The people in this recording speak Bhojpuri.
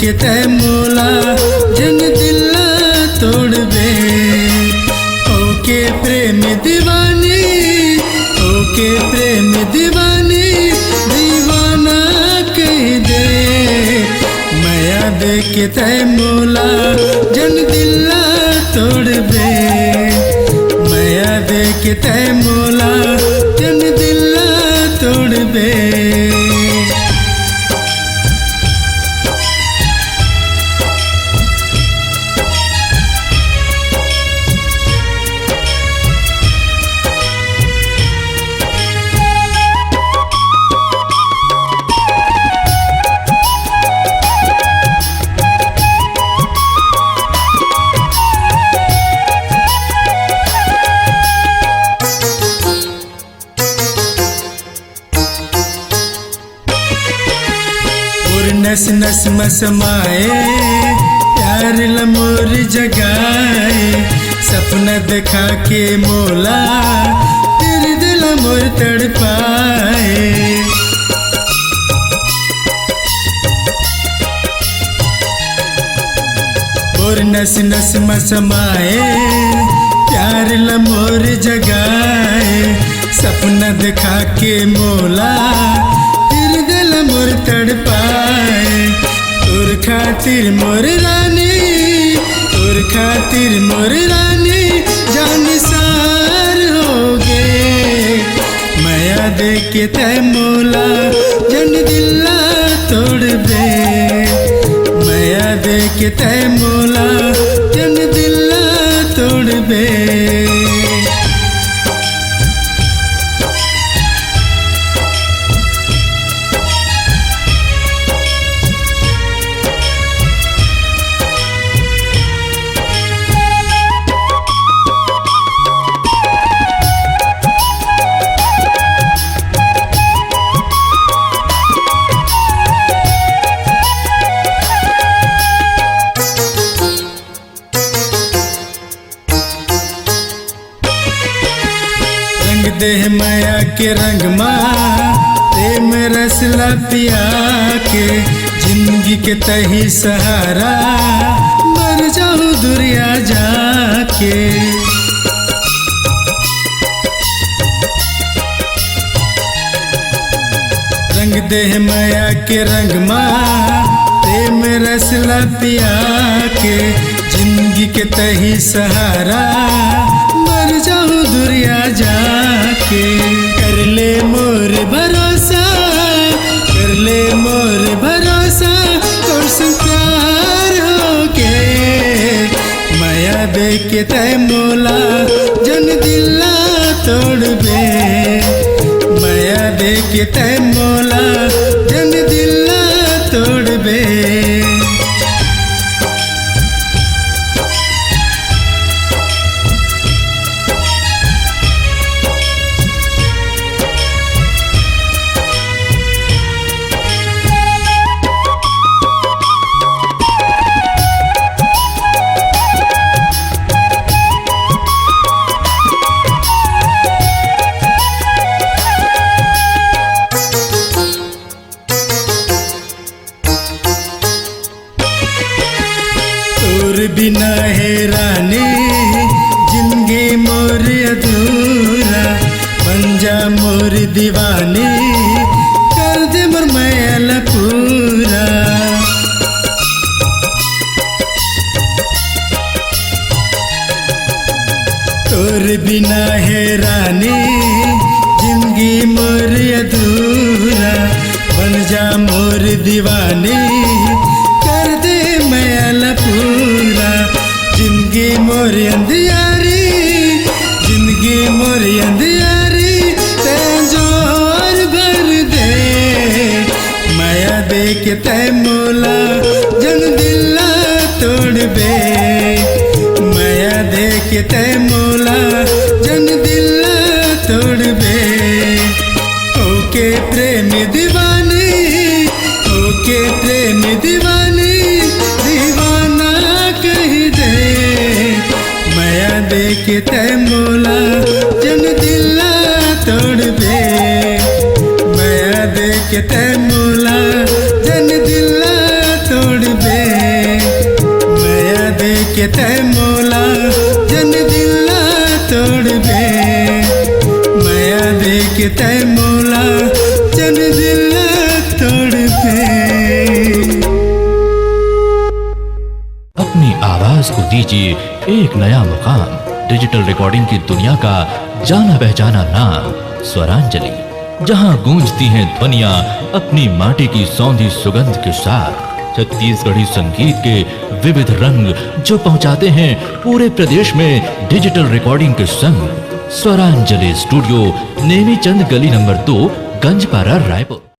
के तय मोला जन दिला तोड़ बे। ओके प्रेम दीवानी, ओके प्रेम दीवानी, दीवाना कह दे। माया दे के तय मोला जन दिला तोड़ बे। माया दे के तय मोला जन दिला तोड़ बे। नस नस में समाए प्यार लमोर जगाए। सपना दिखा के मोला तेरे दिल मोर तड़पाए। और नस नस में समाए प्यार लमोर जगाए। सपना दिखा के मोला तेरे दिल मोर तड़पाए। तोर खातिर मोर रानी, तोर खातिर मोर रानी जान सार हो गे। माया दे के तय मोला जन दिला तोड़ बे। माया दे के तय मोला जन दिला तोड़ बे। देह माया के रंग माँ प्रेम रसला पिया के। जिंदगी के तही सहारा मर जाऊं दुरिया जाके। रंग देह माया के रंग माँ प्रेम रसला पिया के। जिंदगी के तही सहारा मर जाऊं दुरिया जाके। कर ले मोर भरोसा, कर ले मोर भरोसा, तोर से प्यार हो के। माया दे के तय मोला जन दिला तोड़ बे। माया दे के तय मोला जन दिला तोड़ बे। तोर बिना है रानी जिंदगी मोर अधूरा। बन जा मोर दीवानी कर दे मोर मैल पूरा। तोर बिना है रानी जिंदगी मोर अधूरा। बन जा मोर दीवानी कर दे मैल पूरा। जिंदगी मोर अंधियारी, जिंदगी मोर अंधियारी तैं जोर भर दे। माया दे के तय मोला जन दिला तोड़ बे। माया दे के तय मोला जन दिला तोड़ बे। ओके प्रेम दीवानी, ओके प्रेम दीवानी, दीवाना कह दे। माया दे के तय मोला जन दिला तोड़ बे। माया दे के तय मोला जन दिला तोड़ बे। के तय मोला जन दिल्ला तोड़ बे, माया दे के तय मोला जन दिल्ला तोड़ बे। अपनी आवाज को दीजिए एक नया मुकाम। डिजिटल रिकॉर्डिंग की दुनिया का जाना पहचाना नाम स्वरांजलि, जहां गूंजती हैं ध्वनियां अपनी माटी की सौंधी सुगंध के साथ। छत्तीसगढ़ी संगीत के विविध रंग जो पहुंचाते हैं पूरे प्रदेश में डिजिटल रिकॉर्डिंग के संग। स्वरांजलि स्टूडियो, नेमीचंद गली नंबर 2, गंजपारा, रायपुर।